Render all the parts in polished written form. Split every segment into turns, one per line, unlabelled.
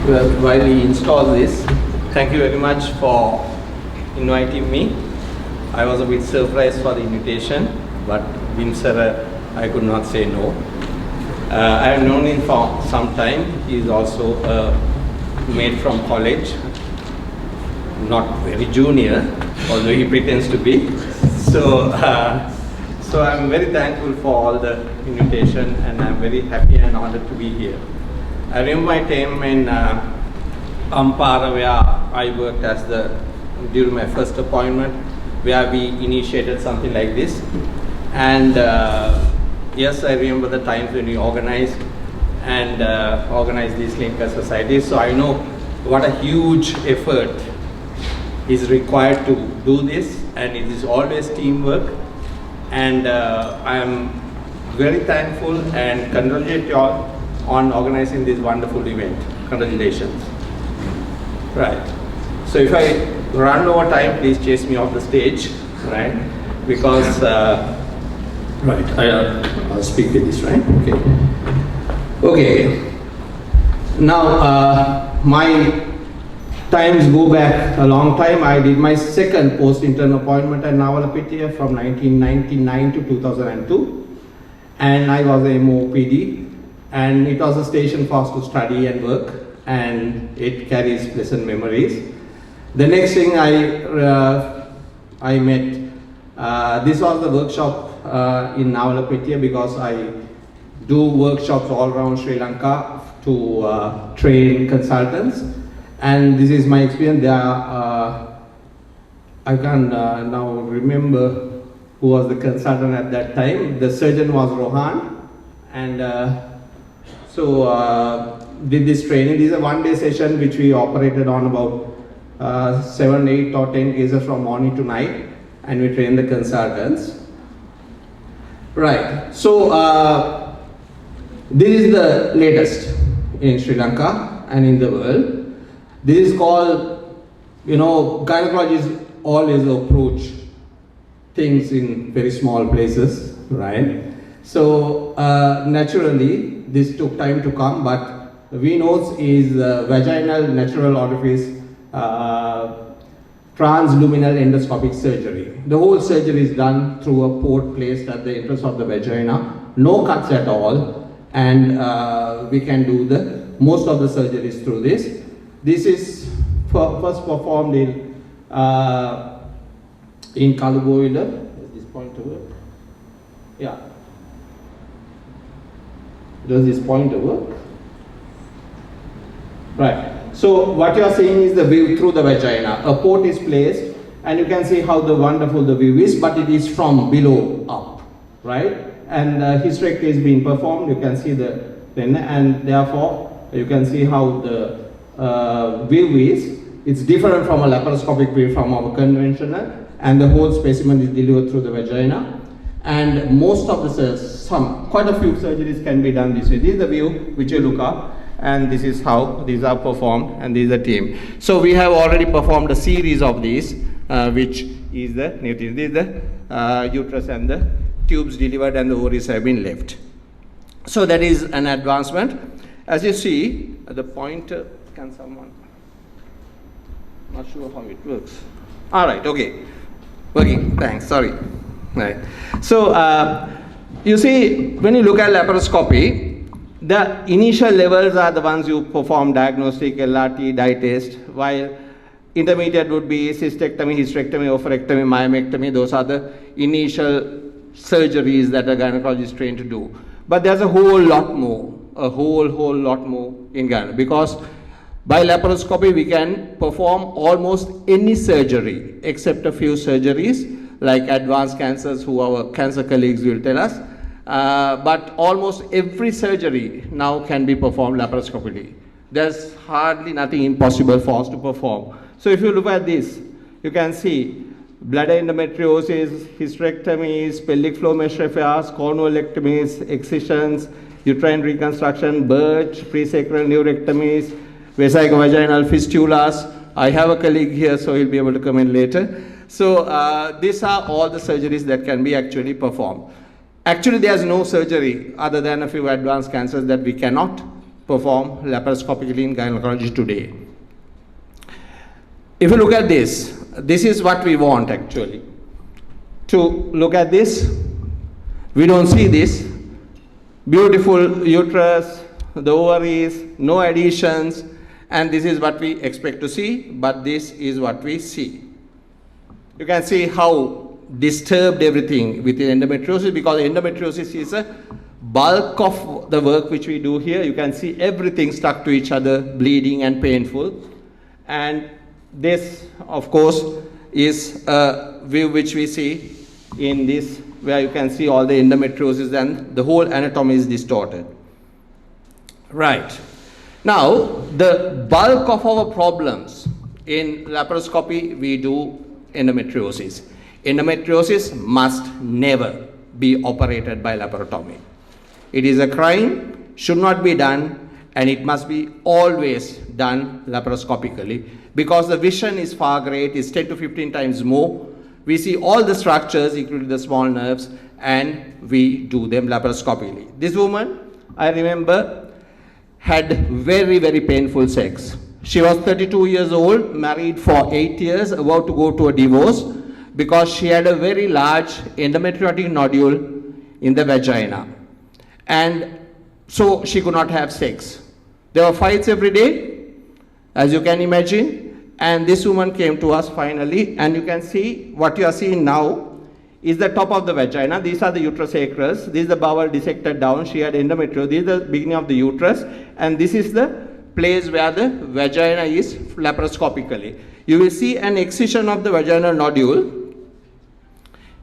while he installs this. Thank you very much for inviting me. I was a bit surprised for the invitation, but Vincere, I could not say no. I have known him for some time. He is also a mate from college, not very junior, although he pretends to be. So I'm very thankful for all the invitation, and I'm very happy and honored to be here. I remember my time in Ampara, where I worked during my first appointment, where we initiated something like this. And yes, I remember the times when we organized these linker societies. So I know what a huge effort is required to do this, and it is always teamwork. And I am very thankful and congratulate you all on organizing this wonderful event. Congratulations. Right. So if I run over time, please chase me off the stage, right? Because, right, I'll speak with this, right? Okay. Okay. Now, my times go back a long time. I did my second post-intern appointment at Jayawardenepura from 1999 to 2002. And I was a MOPD. And it was a station for us to study and work, and it carries pleasant memories. The next thing I met, this was the workshop in Jayawardenepura, because I do workshops all around Sri Lanka to train consultants. And this is my experience. There I can't now remember who was the consultant at that time. The surgeon was Rohan, and did this training. This is a one-day session which we operated on about 7, 8 or 10 cases from morning to night, and we trained the consultants. Right, so this is the latest in Sri Lanka and in the world. This is called, gynecologists always approach things in very small places, right? So naturally, this took time to come, but VNOS is vaginal natural orifice transluminal endoscopic surgery. The whole surgery is done through a port placed at the entrance of the vagina, no cuts at all, and we can do most of the surgeries through this. This is first performed in Kalubowila. Does this pointer work? Yeah. Does this pointer work? Right. So what you are seeing is the view through the vagina. A port is placed, and you can see how wonderful the view is, but it is from below up, right? And hysterectomy is being performed. You can see and therefore you can see how the view is. It's different from a laparoscopic view from our conventional, and the whole specimen is delivered through the vagina. And most of the quite a few surgeries can be done this way. This is the view which you look up, and this is how these are performed, and this is the team. So we have already performed a series of these, which is the nucleus. This is the uterus and the tubes delivered, and the ovaries have been left. So that is an advancement. As you see, the pointer, can someone? Not sure how it works. All right, okay. Working, thanks, sorry. Right. So you see, when you look at laparoscopy, the initial levels are the ones you perform: diagnostic, LRT, dye test, while intermediate would be cystectomy, hysterectomy, oophorectomy, myomectomy. Those are the initial surgeries that a gynecologist is trained to do. But there's a whole lot more, a whole lot more in gyne, because by laparoscopy we can perform almost any surgery except a few surgeries like advanced cancers, who our cancer colleagues will tell us. But almost every surgery now can be performed laparoscopically. There's hardly nothing impossible for us to perform. So if you look at this, you can see bladder endometriosis, hysterectomies, pelvic floor mesh repairs, cornolectomies, excisions, uterine reconstruction, birch, presacral neurectomies, vesicovaginal fistulas. I have a colleague here, so he'll be able to comment later. So these are all the surgeries that can be actually performed. Actually, there's no surgery other than a few advanced cancers that we cannot perform laparoscopically in gynecology today. If you look at this, this is what we want actually. To look at this, we don't see this. Beautiful uterus, the ovaries, no adhesions, and this is what we expect to see, but this is what we see. You can see how disturbed everything with endometriosis, because endometriosis is a bulk of the work which we do here. You can see everything stuck to each other, bleeding and painful. And this, of course, is a view which we see in this, where you can see all the endometriosis and the whole anatomy is distorted. Right. Now, the bulk of our problems in laparoscopy, we do endometriosis. Endometriosis must never be operated by laparotomy. It is a crime, should not be done, and it must be always done laparoscopically, because the vision is far great, it's 10 to 15 times more. We see all the structures, including the small nerves, and we do them laparoscopically. This woman, I remember, had very, very painful sex. She was 32 years old, married for 8 years, about to go to a divorce, because she had a very large endometriotic nodule in the vagina. And so she could not have sex. There were fights every day, as you can imagine. And this woman came to us finally, and you can see what you are seeing now is the top of the vagina. These are the uterosacrals. This is the bowel dissected down. She had endometriosis. This is the beginning of the uterus, and this is the place where the vagina is laparoscopically. You will see an excision of the vaginal nodule.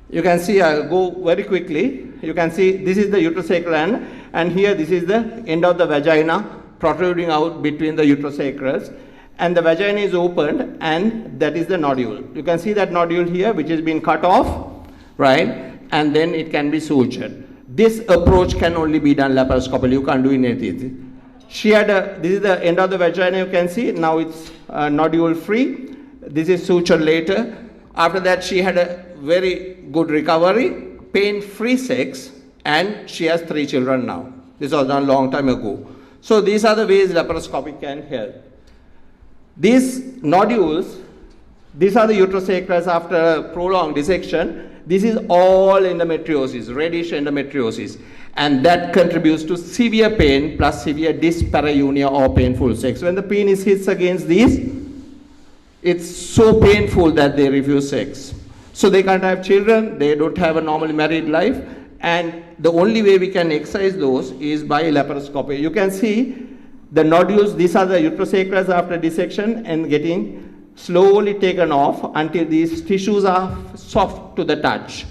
You can see, I'll go very quickly. You can see this is the uterosacral end, and here this is the end of the vagina protruding out between the uterosacrals, and the vagina is opened, and that is the nodule. You can see that nodule here, which has been cut off, right? And then it can be sutured. This approach can only be done laparoscopically. You can't do anything. She had this is the end of the vagina, you can see. Now it's nodule free. This is sutured later. After that, she had a very good recovery, pain-free sex, and she has 3 children now. This was done a long time ago. So these are the ways laparoscopy can help. These nodules, these are the uterosacrals after a prolonged dissection. This is all endometriosis, reddish endometriosis, and that contributes to severe pain plus severe dyspareunia or painful sex. When the penis hits against these, it's so painful that they refuse sex. So they can't have children, they don't have a normal married life, and the only way we can excise those is by laparoscopy. You can see the nodules, these are the uterosacrals after dissection and getting slowly taken off until these tissues are soft to the touch.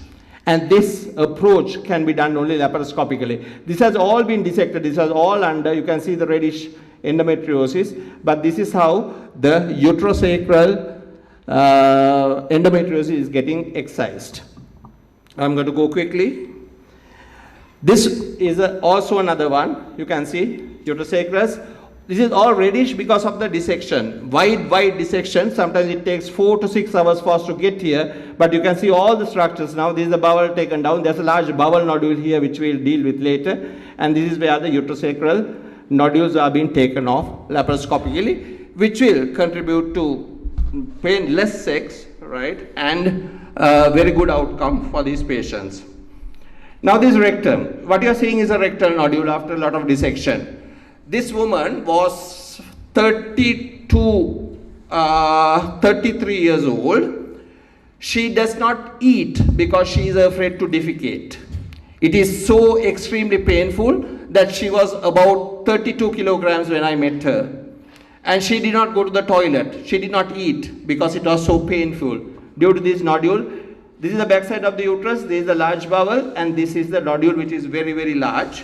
And this approach can be done only laparoscopically. This has all been dissected, this has all under, you can see the reddish endometriosis, but this is how the uterosacral endometriosis is getting excised. I'm going to go quickly. This is also another one, you can see, uterosacrals. This is all reddish because of the dissection, wide dissection. Sometimes it takes 4 to 6 hours for us to get here, but you can see all the structures now. This is the bowel taken down. There's a large bowel nodule here which we'll deal with later, and this is where the uterosacral nodules are being taken off laparoscopically, which will contribute to painless sex, right, and very good outcome for these patients. Now this rectum, what you're seeing is a rectal nodule after a lot of dissection. This woman was 33 years old. She does not eat because she is afraid to defecate. It is so extremely painful that she was about 32 kilograms when I met her. And she did not go to the toilet. She did not eat because it was so painful due to this nodule. This is the backside of the uterus. This is the large bowel, and this is the nodule which is very, very large.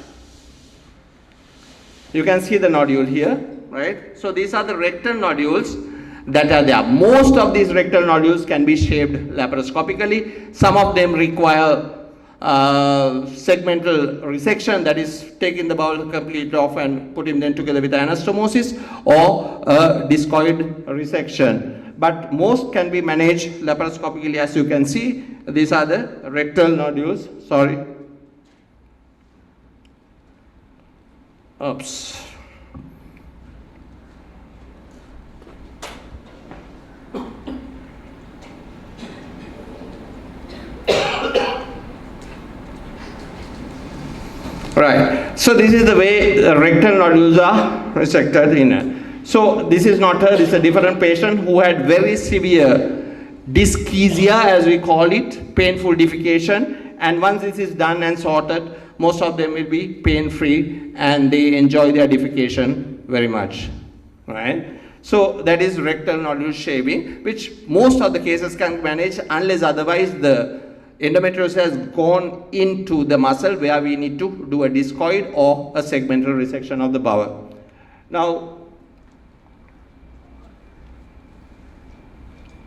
You can see the nodule here, right? So these are the rectal nodules that are there. Most of these rectal nodules can be shaped laparoscopically. Some of them require segmental resection, that is taking the bowel completely off and putting them together with anastomosis, or discoid resection. But most can be managed laparoscopically, as you can see. These are the rectal nodules. Sorry. Oops. Right. So this is the way the rectal nodules are resected in. So this is not her, this is a different patient who had very severe dyschezia, as we call it, painful defecation. And once this is done and sorted, most of them will be pain-free and they enjoy their defecation very much. Right? So that is rectal nodule shaving, which most of the cases can manage unless otherwise the endometriosis has gone into the muscle where we need to do a discoid or a segmental resection of the bowel. Now,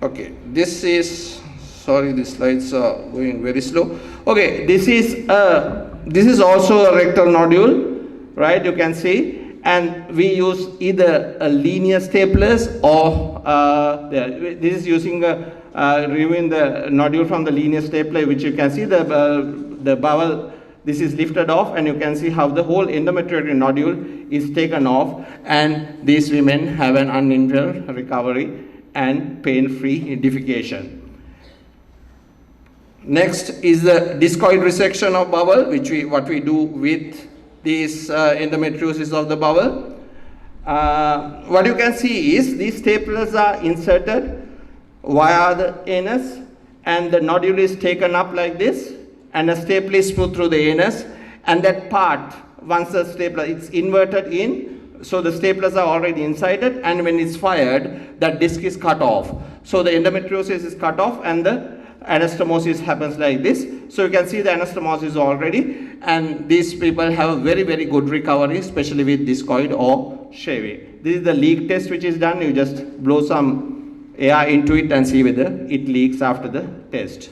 okay, this is, sorry, the slides are going very slow. Okay, this is also a rectal nodule, right? You can see, and we use either a linear staplers or this is using removing the nodule from the linear stapler, which you can see the bowel. This is lifted off, and you can see how the whole endometriotic nodule is taken off, and these women have an uninjured recovery and pain-free defecation. Next is the discoid resection of bowel, what we do with this endometriosis of the bowel. What you can see is these staplers are inserted via the anus, and the nodule is taken up like this, and a staple is put through the anus, and that part, once the stapler, it's inverted in, so the staplers are already inside it, and when it's fired, that disc is cut off. So the endometriosis is cut off and the anastomosis happens like this. So you can see the anastomosis already, and these people have a very, very good recovery, especially with discoid or shaving. This is the leak test which is done. You just blow some air into it and see whether it leaks after the test.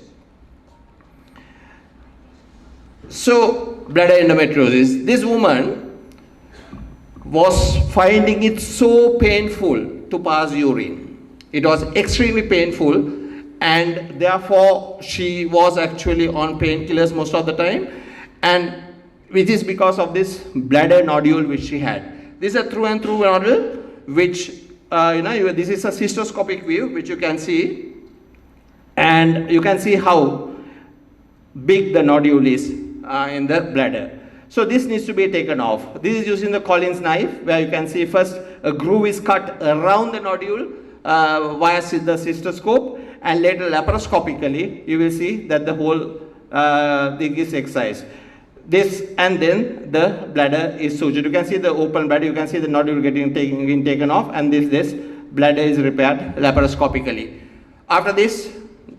So, bladder endometriosis. This woman was finding it so painful to pass urine. It was extremely painful, and therefore she was actually on painkillers most of the time, and which is because of this bladder nodule which she had. This is a through and through nodule which this is a cystoscopic view which you can see, and you can see how big the nodule is in the bladder. So this needs to be taken off. This is using the Collins knife, where you can see first a groove is cut around the nodule via the cystoscope, and later laparoscopically you will see that the whole thing is excised. This, and then the bladder is sutured. You can see the open bladder, you can see the nodule getting taken off, and this bladder is repaired laparoscopically. After this,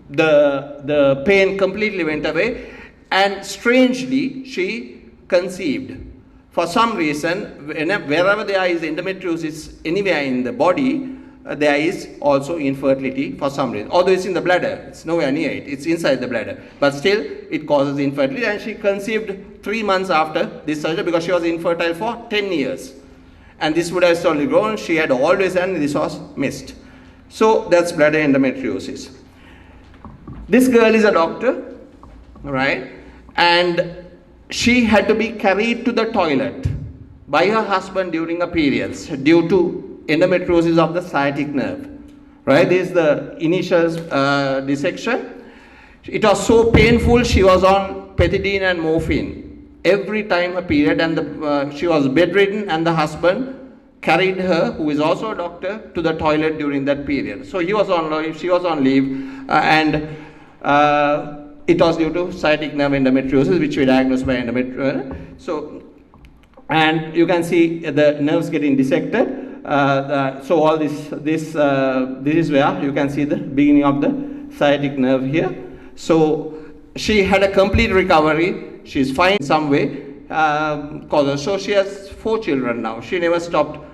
the pain completely went away, and strangely she conceived. For some reason, wherever there is endometriosis anywhere in the body, there is also infertility for some reason. Although it's in the bladder, it's nowhere near it, it's inside the bladder. But still, it causes infertility, and she conceived 3 months after this surgery because she was infertile for 10 years. And this would have slowly grown, she had always, and this was missed. So that's bladder endometriosis. This girl is a doctor, right? And she had to be carried to the toilet by her husband during her periods due to endometriosis of the sciatic nerve, right? This is the initial dissection. It was so painful, she was on pethidine and morphine every time her period, and she was bedridden, and the husband carried her, who is also a doctor, to the toilet during that period. So he was on leave, she was on leave, and it was due to sciatic nerve endometriosis, which we diagnosed by endometriosis. So, and you can see the nerves getting dissected. So all this is where you can see the beginning of the sciatic nerve here. So she had a complete recovery. She's fine in some way. So she has 4 children now. She never stopped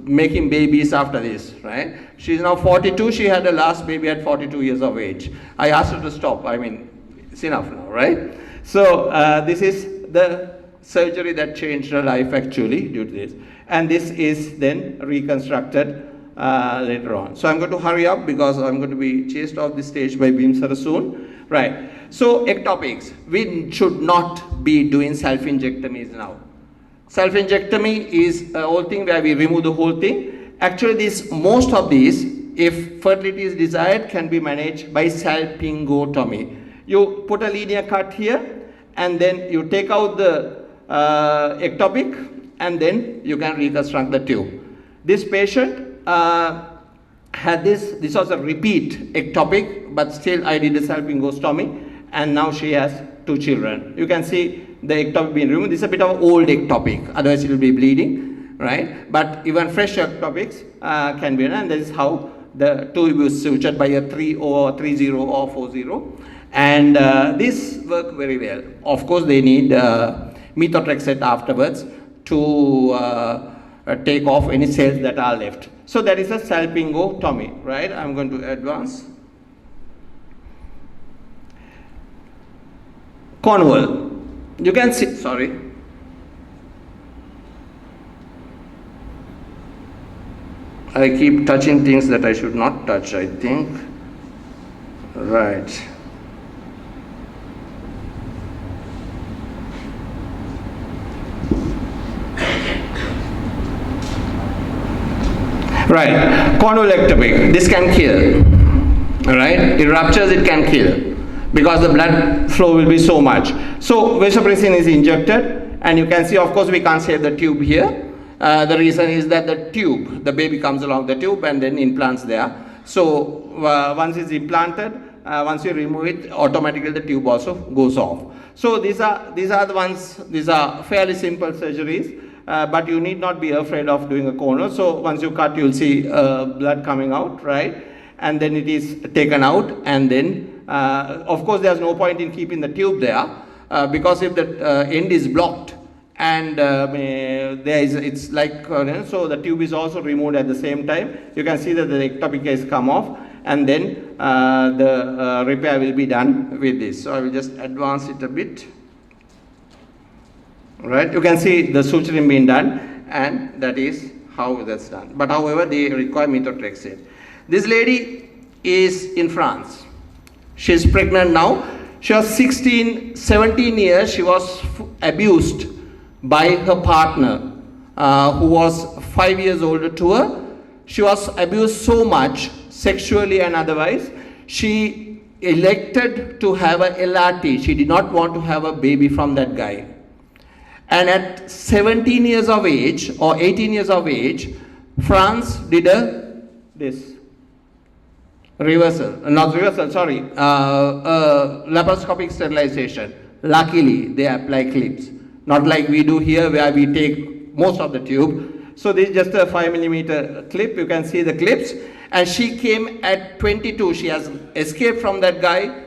making babies after this, right? She's now 42. She had the last baby at 42 years of age. I asked her to stop. I mean, it's enough now, right? So this is the surgery that changed her life actually due to this. And this is then reconstructed later on. So I'm going to hurry up because I'm going to be chased off the stage by Beam Sir soon. Right. So ectopics. We should not be doing self-injectomies now. Self-injectomy is a whole thing where we remove the whole thing. Actually, most of these, if fertility is desired, can be managed by salpingotomy. You put a linear cut here, and then you take out the ectopic, and then you can reconstruct the tube. This patient had this was a repeat ectopic, but still I did a salpingostomy, and now she has 2 children. You can see the ectopic being removed. This is a bit of an old ectopic, otherwise it will be bleeding, right? But even fresh ectopics can be done, and this is how the tube is sutured by a 30 or 40. And this work very well. Of course, they need methotrexate afterwards to take off any cells that are left. So that is a salpingotomy, right? I'm going to advance. Cornwall. You can see, sorry. I keep touching things that I should not touch, I think. Right. Right, cornwall ectopic, this can kill, right? It ruptures, it can kill, because the blood flow will be so much. So vasopressin is injected, and you can see, of course, we can't save the tube here. The reason is that the tube, the baby comes along the tube and then implants there. So once it's implanted, once you remove it, automatically the tube also goes off. So these are the ones, these are fairly simple surgeries. But you need not be afraid of doing a corner. So once you cut, you'll see blood coming out, right? And then it is taken out, and then of course there's no point in keeping the tube there, because if the end is blocked and it's like so the tube is also removed at the same time. You can see that the ectopic has come off, and then the repair will be done with this. So I will just advance it a bit. Right, you can see the suturing being done, and that is how that's done. But however, they require methotrexate. This lady is in France. She's pregnant now. She was 17 years. She was abused by her partner, who was 5 years older to her. She was abused so much, sexually and otherwise. She elected to have a LRT. She did not want to have a baby from that guy. And at 17 years of age or 18 years of age, France did laparoscopic sterilization. Luckily, they apply clips. Not like we do here where we take most of the tube. So this is just a 5 millimeter clip. You can see the clips. And she came at 22. She has escaped from that guy.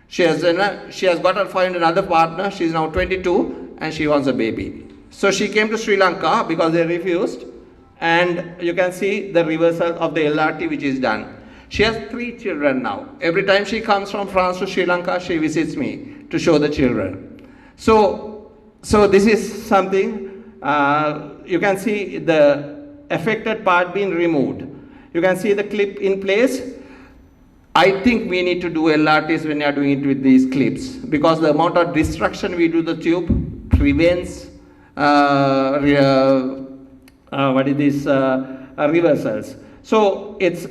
She has got to find another partner. She is now 22. And she wants a baby. So she came to Sri Lanka because they refused, and you can see the reversal of the LRT which is done. She has 3 children now. Every time she comes from France to Sri Lanka, she visits me to show the children. So this is something, you can see the affected part being removed. You can see the clip in place. I think we need to do LRTs when you are doing it with these clips, because the amount of destruction we do the tube prevents reversals. So it's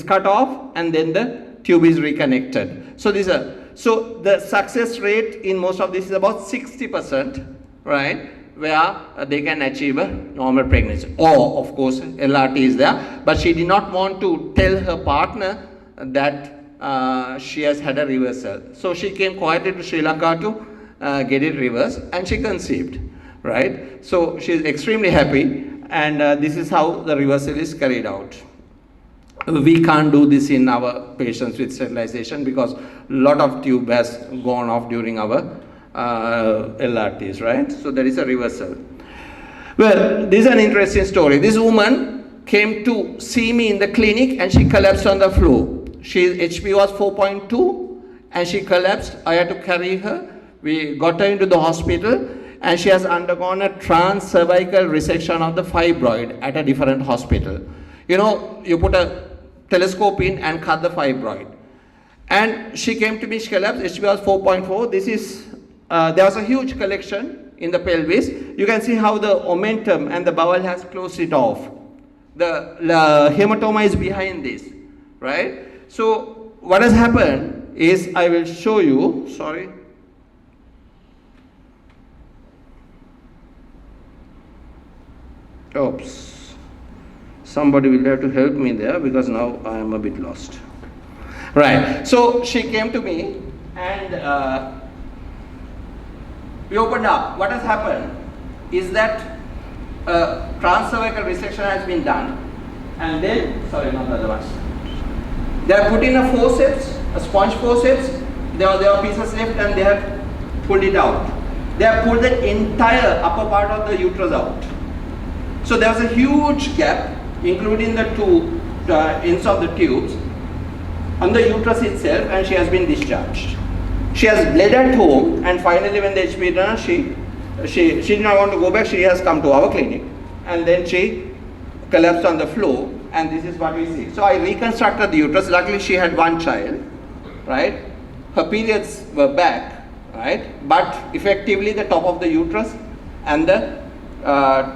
cut off, and then the tube is reconnected. So the success rate in most of this is about 60%, right? Where they can achieve a normal pregnancy. Or of course LRT is there, but she did not want to tell her partner that she has had a reversal. So she came quietly to Sri Lanka to get it reversed, and she conceived, right? So she is extremely happy, and this is how the reversal is carried out. We can't do this in our patients with sterilization because a lot of tube has gone off during our LRTs, right? So there is a reversal. Well, this is an interesting story. This woman came to see me in the clinic, and she collapsed on the floor. Her HP was 4.2, and she collapsed. I had to carry her. We got her into the hospital, and she has undergone a transcervical resection of the fibroid at a different hospital. You know, you put a telescope in and cut the fibroid. And she came to me, she collapsed, HP was 4.4. This is, there was a huge collection in the pelvis. You can see how the omentum and the bowel has closed it off. The hematoma is behind this, right? So what has happened is, I will show you, sorry. Oops. Somebody will have to help me there because now I am a bit lost. Right. So she came to me and we opened up. What has happened is that transcervical resection has been done, and then, sorry, not the other ones. They have put in a forceps, a sponge forceps. There are pieces left and they have pulled it out. They have pulled the entire upper part of the uterus out. So there was a huge gap, including the two ends of the tubes, on the uterus itself, and she has been discharged. She has bled at home, and finally when the HP done, she did not want to go back. She has come to our clinic, and then she collapsed on the floor, and this is what we see. So I reconstructed the uterus. Luckily she had one child, right? Her periods were back, right? But effectively the top of the uterus and the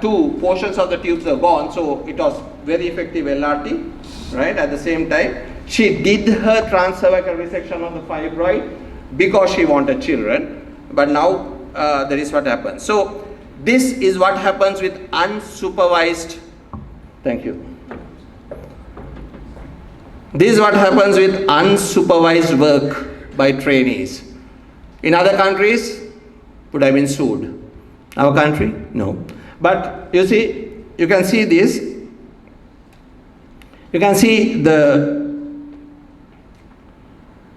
two portions of the tubes are gone, so it was very effective LRT, right? At the same time, she did her transcervical resection of the fibroid because she wanted children, but now that is what happens. So this is what happens with unsupervised, thank you. This is what happens with unsupervised work by trainees. In other countries, would have been sued. Our country, no. But you see, you can see this. You can see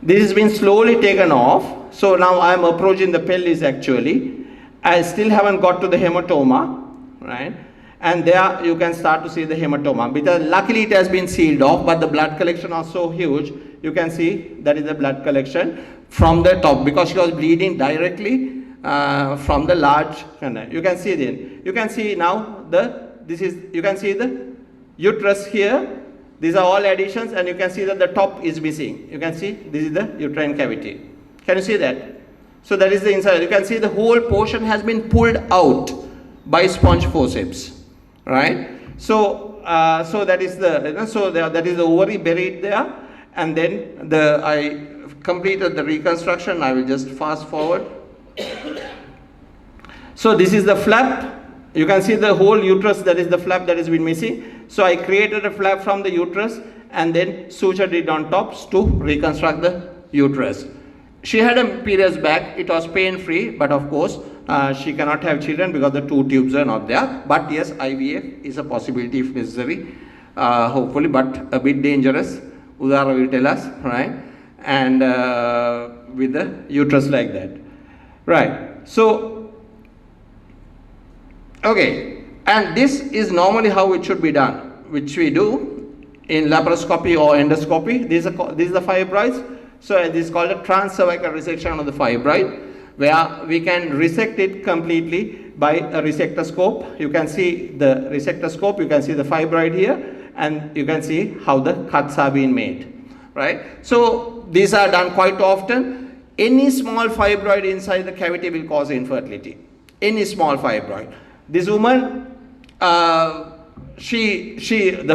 this has been slowly taken off. So now I am approaching the pelvis actually. I still haven't got to the hematoma, right? And there you can start to see the hematoma, because luckily it has been sealed off, but the blood collection was so huge. You can see that is the blood collection from the top, because she was bleeding directly from the large canal. You can see then. You can see now you can see the uterus here. These are all additions, and you can see that the top is missing. You can see this is the uterine cavity. Can you see that? So that is the inside. You can see the whole portion has been pulled out by sponge forceps, right? So that is that is the ovary buried there, and then I completed the reconstruction. I will just fast forward. So this is the flap. You can see the whole uterus, that is the flap that has been missing. So I created a flap from the uterus and then sutured it on top to reconstruct the uterus. She had a periods back. It was pain-free, but of course she cannot have children because the two tubes are not there. But yes, IVF is a possibility if necessary, hopefully, but a bit dangerous. Udara will tell us, right? And with the uterus like that, right? So, okay, and this is normally how it should be done, which we do in laparoscopy or endoscopy. These are the fibroids. So this is called a transcervical resection of the fibroid, where we can resect it completely by a resectoscope. You can see the resectoscope, you can see the fibroid here, and you can see how the cuts are being made, right? So these are done quite often. Any small fibroid inside the cavity will cause infertility. Any small fibroid. This woman, the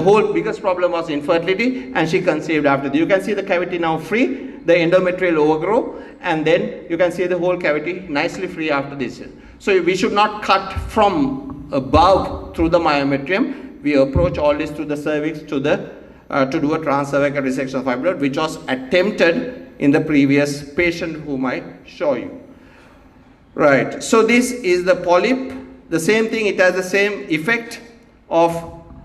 whole biggest problem was infertility, and she conceived after this. You can see the cavity now free, the endometrial overgrow, and then you can see the whole cavity nicely free after this. So we should not cut from above through the myometrium. We approach all this to the cervix to do a transcervical resection of fibroid, which was attempted in the previous patient whom I show you. Right. So this is the polyp. The same thing. It has the same effect of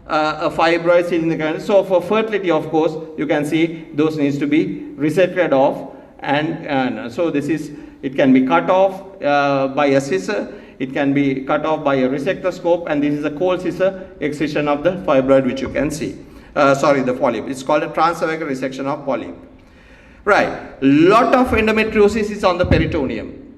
a fibroid in the canal. So for fertility, of course, you can see those needs to be resected off, and so this is, it can be cut off by a scissor, it can be cut off by a resectoscope, and this is a cold scissor excision of the fibroid, which you can see. The polyp. It's called a transcervical resection of polyp. Right. Lot of endometriosis is on the peritoneum.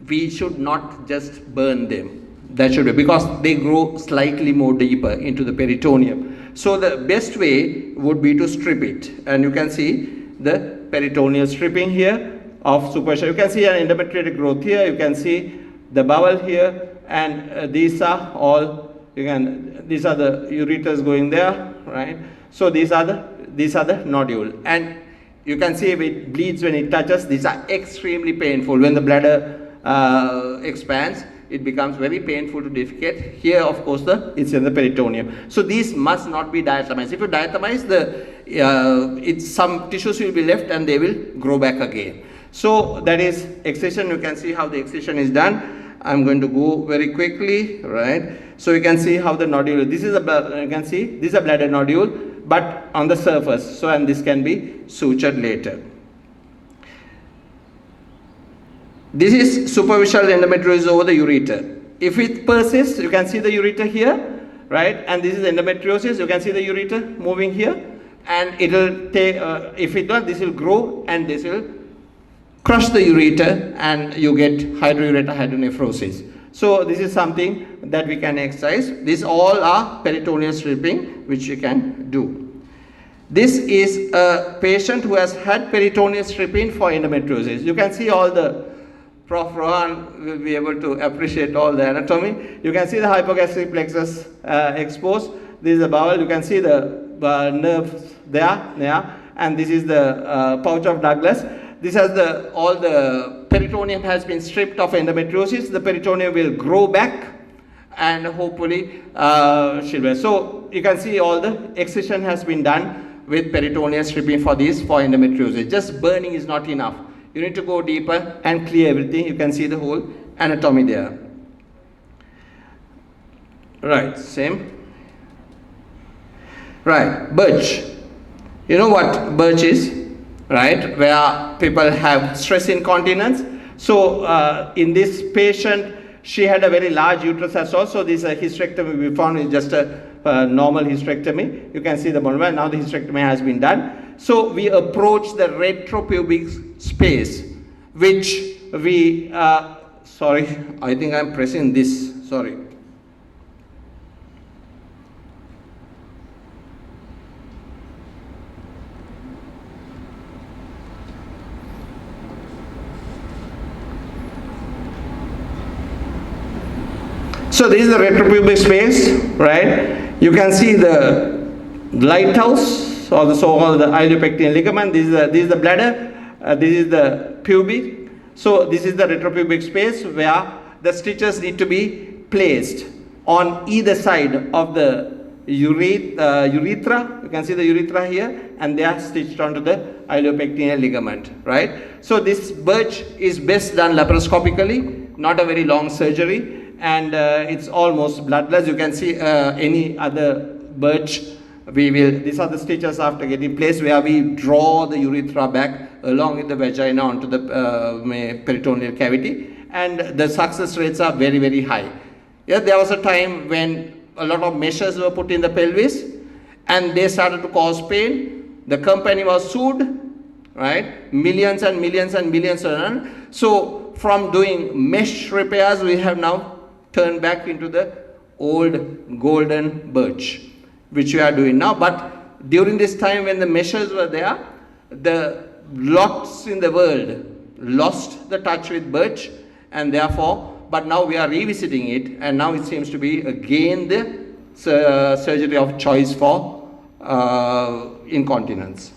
We should not just burn them. That should be, because they grow slightly more deeper into the peritoneum. So the best way would be to strip it, and you can see the peritoneal stripping here of superficial. You can see an endometrial growth here. You can see the bowel here, and these are all. These are the ureters going there, right? So these are the nodule, and you can see it bleeds when it touches. These are extremely painful when the bladder expands. it becomes very painful to defecate. Here, of course, it's in the peritoneum. So these must not be diathermized. If you diathermize, some tissues will be left and they will grow back again. So that is excision. You can see how the excision is done. I'm going to go very quickly, right? So you can see how the nodule, this is you can see, this is a bladder nodule, but on the surface. So, and this can be sutured later. This is superficial endometriosis over the ureter. If it persists, you can see the ureter here, right? And this is endometriosis. You can see the ureter moving here, and it will take. If it does, this will grow, and this will crush the ureter, and you get hydroureter hydronephrosis. So this is something that we can exercise. These all are peritoneal stripping, which you can do. This is a patient who has had peritoneal stripping for endometriosis. You can see all the. Prof. Rohan will be able to appreciate all the anatomy. You can see the hypogastric plexus exposed. This is the bowel. You can see the nerves there, and this is the pouch of Douglas. This has all the peritoneum has been stripped of endometriosis. The peritoneum will grow back, and hopefully so you can see all the excision has been done with peritoneal stripping for endometriosis. Just burning is not enough. You need to go deeper and clear everything. You can see the whole anatomy there. Right, same. Right, birch. You know what birch is, right? Where people have stress incontinence. So in this patient, she had a very large uterus as well. So this hysterectomy we found is just a normal hysterectomy. You can see the bone. Now the hysterectomy has been done. So we approach the retropubic space, which we, sorry, I think I'm pressing this, sorry. So this is the retropubic space, right? You can see the lighthouse, or the so-called the iliopectineal ligament. This is the bladder. This is the pubic. So this is the retropubic space where the stitches need to be placed on either side of the urethra. You can see the urethra here, and they are stitched onto the iliopectineal ligament, right? So this birch is best done laparoscopically, not a very long surgery, and it's almost bloodless. You can see any other birch. These are the stitches after getting placed where we draw the urethra back along with the vagina onto the peritoneal cavity, and the success rates are very, very high. Yeah, there was a time when a lot of meshes were put in the pelvis and they started to cause pain. The company was sued, right? Millions and millions and millions. So from doing mesh repairs, we have now turned back into the old golden birch, which we are doing now. But during this time when the meshes were there, the lots in the world lost the touch with birch, and therefore, but now we are revisiting it, and now it seems to be again the surgery of choice for incontinence.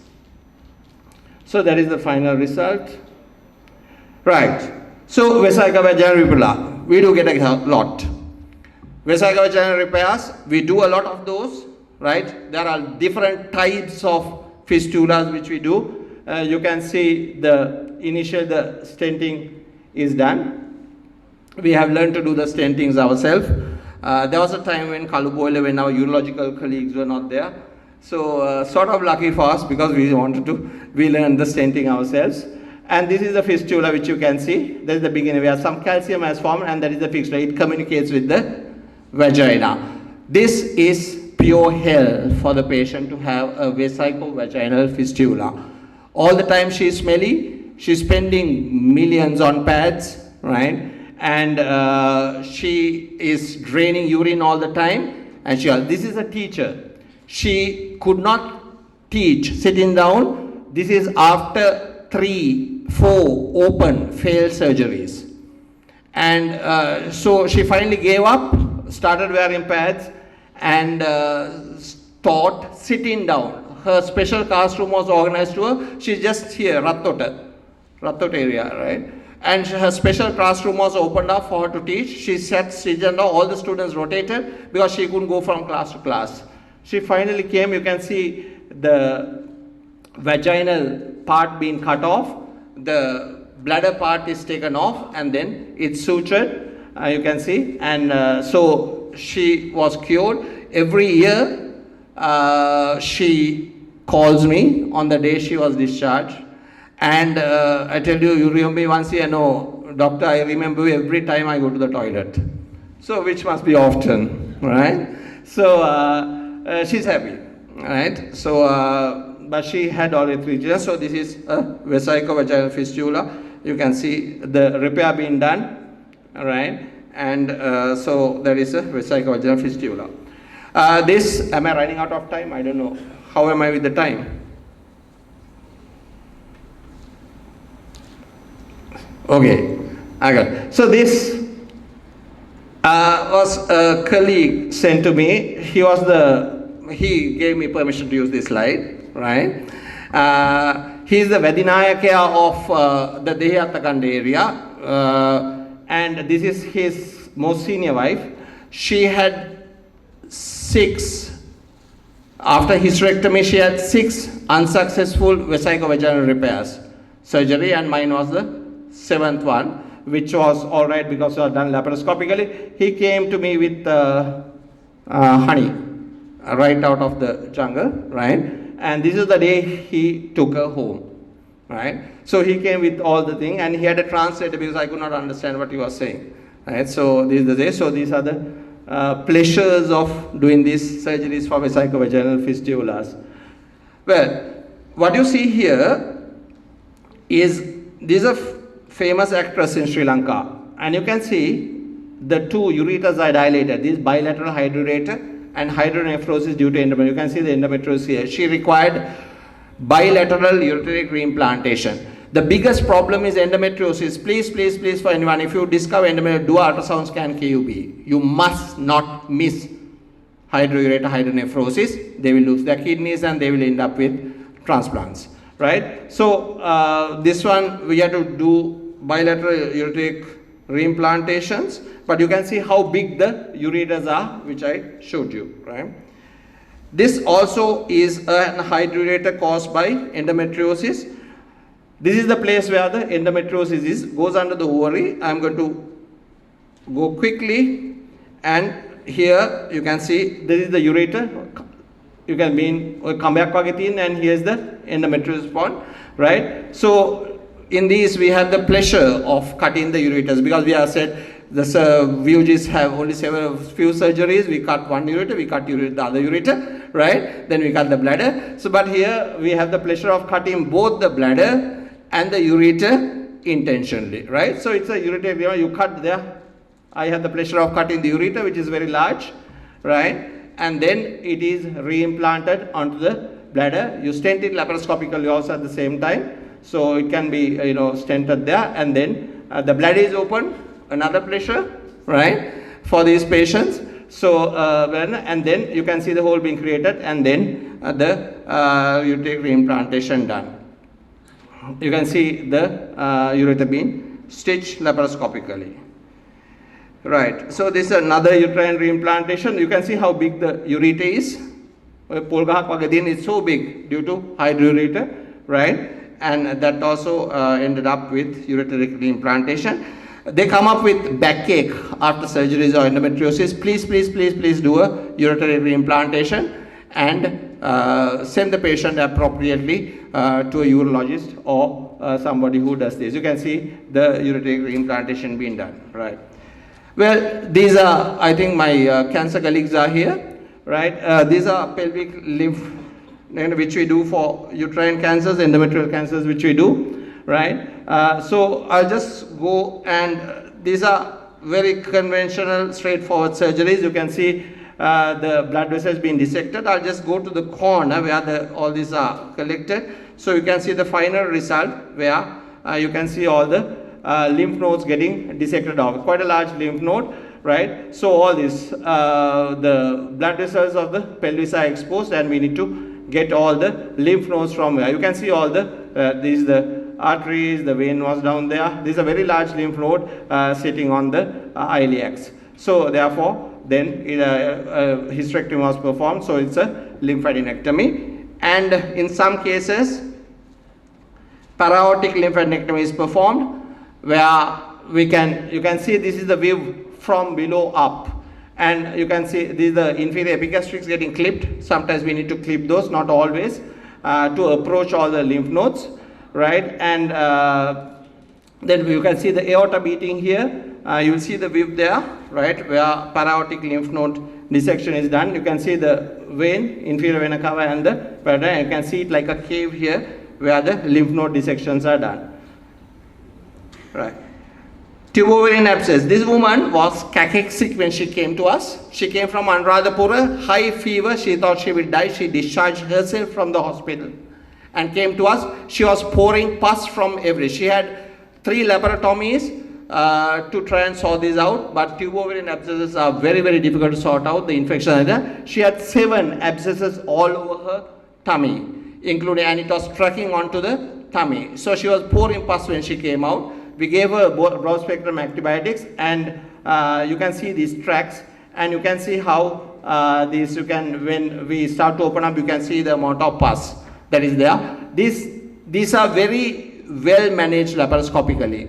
So that is the final result. Right. So Gynaecological, we do get a lot. Gynaecological repairs, we do a lot of those. Right? There are different types of fistulas which we do. You can see the stenting is done. We have learned to do the stentings ourselves. There was a time when Kalubowila, when our urological colleagues were not there. So sort of lucky for us, because we learned the stenting ourselves. And this is the fistula which you can see. That is the beginning where some calcium has formed, and that is the fistula. It communicates with the vagina. This is pure hell for the patient to have a vesicovaginal fistula. All the time she is smelly, she's spending millions on pads, right? And she is draining urine all the time. And this is a teacher. She could not teach sitting down. This is after 3, 4 open failed surgeries. And so she finally gave up, started wearing pads, and taught sitting down. Her special classroom was organized to her. She's just here, Rattota area, right?
And her special classroom was opened up for her to teach. She sat stage and all the students rotated because she couldn't go from class to class. She finally came, you can see the vaginal part being cut off, the bladder part is taken off, and then it's sutured, you can see. And so she was cured. Every year she calls me on the day she was discharged. And I tell you, you remember me once here? No, doctor, I remember you every time I go to the toilet. So, which must be often, right? So, she's happy, right? So, but she had already 3 children. So, this is a vesico-vaginal fistula. You can see the repair being done, right? And so, there is a vesico-vaginal fistula. Am I running out of time? I don't know. How am I with the time? Okay, I got it. So this was a colleague sent to me. He gave me permission to use this slide, right? He is the Vedinayaka of the Dehatakanda area, and this is his most senior wife. She had 6, after hysterectomy, she had 6 unsuccessful vesico-vaginal repairs, surgery, and mine was the 7th one, which was all right because it was done laparoscopically. He came to me with honey right out of the jungle, right? And this is the day he took her home, right? So he came with all the thing, and he had a translator because I could not understand what he was saying, right? So this is the day. So these are the pleasures of doing these surgeries for vesico-vaginal fistulas. Well, what you see here is these are famous actress in Sri Lanka, and you can see the 2 ureters are dilated. This bilateral hydroureter and hydronephrosis due to endometriosis. You can see the endometriosis here. She required bilateral ureteric reimplantation. The biggest problem is endometriosis. Please, for anyone, if you discover endometriosis, do ultrasound scan KUB. You must not miss hydroureter hydronephrosis. They will lose their kidneys and they will end up with transplants, right? So this one we have to do bilateral ureteric reimplantations, but you can see how big the ureters are, which I showed you, right? This also is a hydroureter caused by endometriosis. This is the place where the endometriosis goes under the ovary. I'm going to go quickly, and here you can see this is the ureter. You can mean come back and here's the endometriosis pond, right? So in these we have the pleasure of cutting the ureters because we have said the VUGs have only few surgeries. We cut one ureter, we cut the other ureter, right? Then we cut the bladder. So but here we have the pleasure of cutting both the bladder and the ureter intentionally, right? So it's a ureter, you cut there. I have the pleasure of cutting the ureter, which is very large, right? And then it is reimplanted onto the bladder. You stent it laparoscopically also at the same time. So it can be, stented there, and then the bladder is open, another pleasure, right, for these patients. So, and then you can see the hole being created, and then you take reimplantation done. You can see the ureter being stitched laparoscopically. Right, so this is another uterine reimplantation. You can see how big the ureter is. It's so big due to hydroureter, right? And that also ended up with ureteric reimplantation. They come up with backache after surgeries or endometriosis. Please do a ureteric reimplantation and send the patient appropriately to a urologist or somebody who does this. You can see the ureteric reimplantation being done, right? Well, these are, I think my cancer colleagues are here, right? These are pelvic lymph, which we do for uterine cancers, endometrial cancers, which we do, right? So I'll just go, and these are very conventional, straightforward surgeries. You can see the blood vessels being dissected. I'll just go to the corner where all these are collected. So you can see the final result where you can see all the lymph nodes getting dissected off. Quite a large lymph node, right? So all this, the blood vessels of the pelvis are exposed, and we need to get all the lymph nodes from where. You can see all the, this is the arteries, the vein was down there. This is a very large lymph node sitting on the iliacs. So therefore, then hysterectomy was performed, so it's a lymphadenectomy. And in some cases, para-aortic lymphadenectomy is performed, where you can see this is the view from below up. And you can see this is the inferior epigastrics getting clipped. Sometimes we need to clip those, not always, to approach all the lymph nodes, right? And then you can see the aorta beating here. You will see the view there, right, where para-aortic lymph node dissection is done. You can see the vein, inferior vena cava and the paradigm. You can see it like a cave here where the lymph node dissections are done, right. Tubo-ovarian abscess. This woman was cachexic when she came to us. She came from Anuradhapura, high fever. She thought she would die. She discharged herself from the hospital and came to us. She was pouring pus from every. She had 3 laparotomies to try and sort this out, but tubo-ovarian abscesses are very, very difficult to sort out. The infection is there. She had 7 abscesses all over her tummy, including, and it was tracking onto the tummy. So she was pouring pus when she came out. We gave her broad spectrum antibiotics, and you can see these tracks, and you can see how when we start to open up, you can see the amount of pus that is there. These are very well managed laparoscopically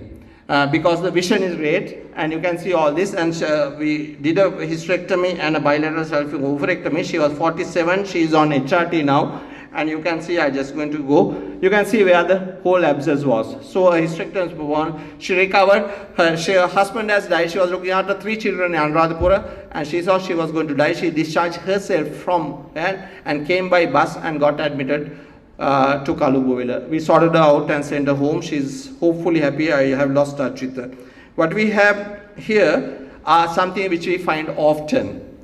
because the vision is great, and you can see all this. And we did a hysterectomy and a bilateral ovarectomy. She was 47. She is on HRT now. And you can see, I'm just going to go, you can see where the whole abscess was. So a hysterectomy was performed. She recovered. Her husband has died. She was looking after 3 children in Anuradhapura, and she thought she was going to die. She discharged herself from there and came by bus and got admitted to Kalubowila. We sorted her out and sent her home. She's hopefully happy. I have lost touch with her. What we have here are something which we find often.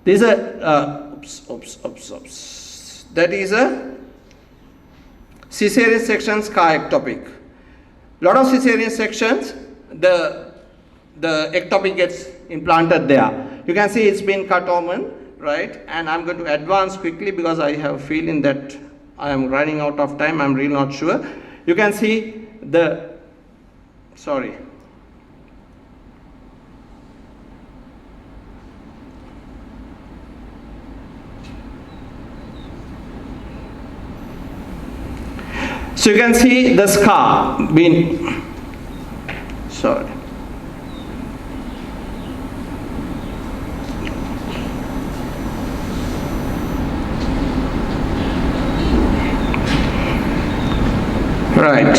These are, that is a cesarean section scar ectopic. Lot of cesarean sections, the ectopic gets implanted there. You can see it's been cut open, right? And I'm going to advance quickly because I have a feeling that I am running out of time. I'm really not sure. You can see the, sorry. So you can see the scar being, sorry. Right.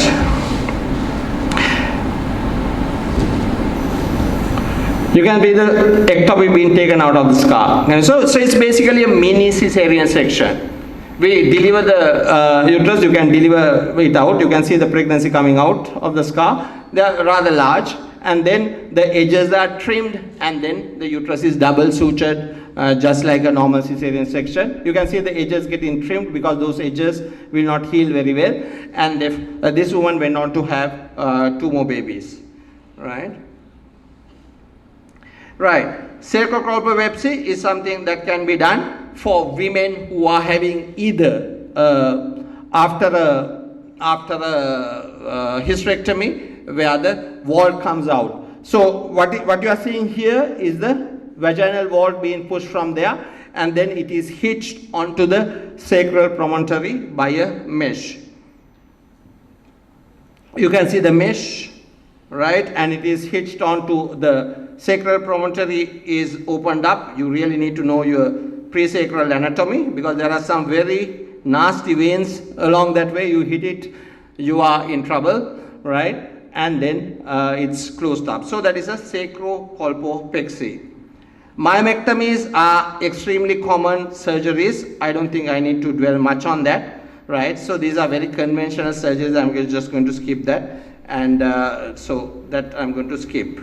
You can see the ectopic being taken out of the scar. And so it's basically a mini cesarean section. We deliver the uterus, you can deliver it out. You can see the pregnancy coming out of the scar. They are rather large, and then the edges are trimmed, and then the uterus is double sutured, just like a normal cesarean section. You can see the edges getting trimmed because those edges will not heal very well. And if this woman went on to have 2 more babies, right? Right. Sacrocolpopepsy is something that can be done for women who are having either after a hysterectomy where the wall comes out. So what you are seeing here is the vaginal wall being pushed from there, and then it is hitched onto the sacral promontory by a mesh. You can see the mesh, right, and it is hitched onto the sacral promontory is opened up. You really need to know your presacral anatomy because there are some very nasty veins along that way. You hit it, you are in trouble, right? And then it's closed up. So that is a sacrocolpopexy. Myomectomies are extremely common surgeries. I don't think I need to dwell much on that, right? So these are very conventional surgeries. I'm just going to skip that, and so that I'm going to skip.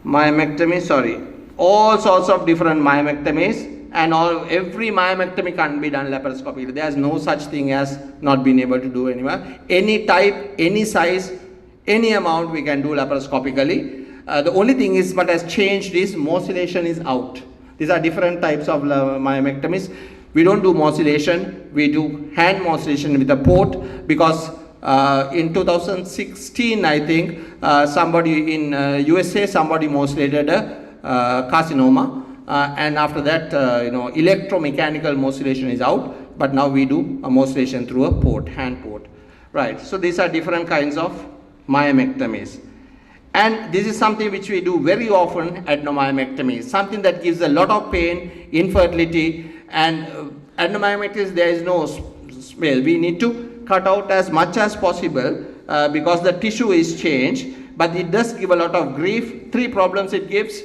Myomectomy, sorry. All sorts of different myomectomies, and every myomectomy can be done laparoscopically. There is no such thing as not being able to do anywhere. Any type, any size, any amount we can do laparoscopically. The only thing is what has changed is morcellation is out. These are different types of myomectomies. We don't do morcellation, we do hand morcellation with a port because In 2016, I think, somebody in USA, somebody mosulated a carcinoma. And after that, electromechanical mosylation is out, but now we do a mosylation through a port, hand port. Right, so these are different kinds of myomectomies. And this is something which we do very often, adenomyomectomy, something that gives a lot of pain, infertility, and adenomyometrics, there is no smell. We need to cut out as much as possible because the tissue is changed, but it does give a lot of grief. 3 problems it gives: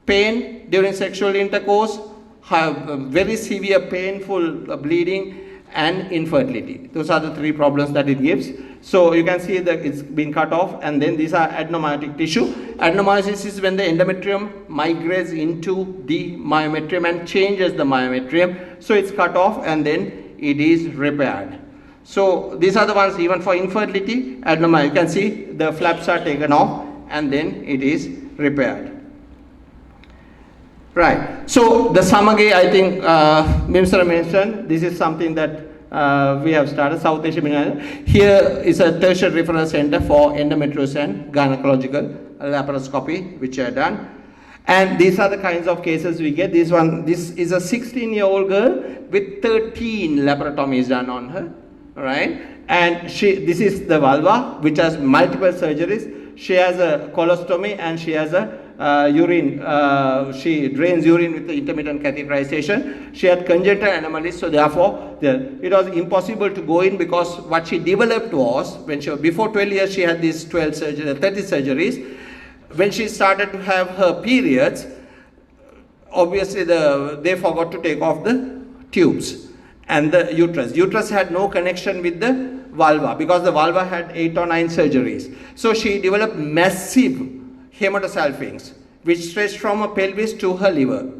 pain during sexual intercourse, very severe painful bleeding, and infertility. Those are the 3 problems that it gives. So you can see that it's been cut off, and then these are adenomyotic tissue. Adenomyosis is when the endometrium migrates into the myometrium and changes the myometrium. So it's cut off and then it is repaired. So these are the ones even for infertility, adenoma. You can see the flaps are taken off and then it is repaired. Right. So the Dhammike, I think Minister mentioned, this is something that we have started, South Asia. Here is a tertiary referral center for endometriosis and gynecological laparoscopy, which are done. And these are the kinds of cases we get. This is a 16-year-old girl with 13 laparotomies done on her, right? And this is the vulva, which has multiple surgeries. She has a colostomy and she has a urine, she drains urine with the intermittent catheterization. She had congenital anomalies, so therefore it was impossible to go in, because what she developed was, when she was before 12 years, she had these 30 surgeries. When she started to have her periods, obviously they forgot to take off the tubes and the uterus. Uterus had no connection with the vulva because the vulva had 8 or 9 surgeries. So she developed massive hematosalpinx, which stretched from her pelvis to her liver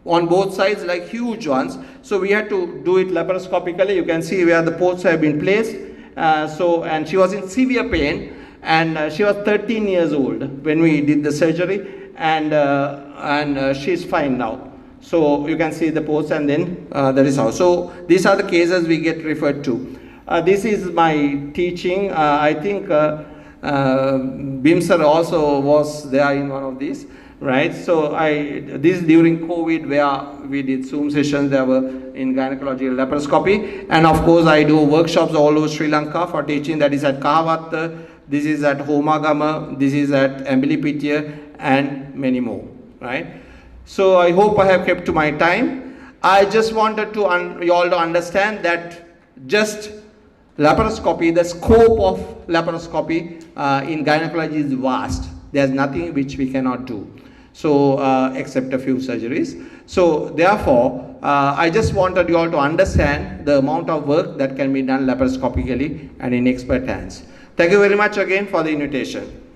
on both sides, like huge ones. So we had to do it laparoscopically. You can see where the ports have been placed. And she was in severe pain, and she was 13 years old when we did the surgery, and she's fine now. So you can see the ports, and then that is how. So these are the cases we get referred to. This is my teaching. I think Bimsar also was there in one of these, right? So this during COVID, where we did Zoom sessions. There were in gynecological laparoscopy, and of course I do workshops all over Sri Lanka for teaching. That is at Kahavatta, this is at Homagama, this is at Ambilipitiya, and many more, right? So I hope I have kept to my time. I just wanted to you all to understand that just laparoscopy, the scope of laparoscopy in gynecology is vast. There's nothing which we cannot do, so except a few surgeries. So therefore, I just wanted you all to understand the amount of work that can be done laparoscopically and in expert hands. Thank you very much again for the invitation.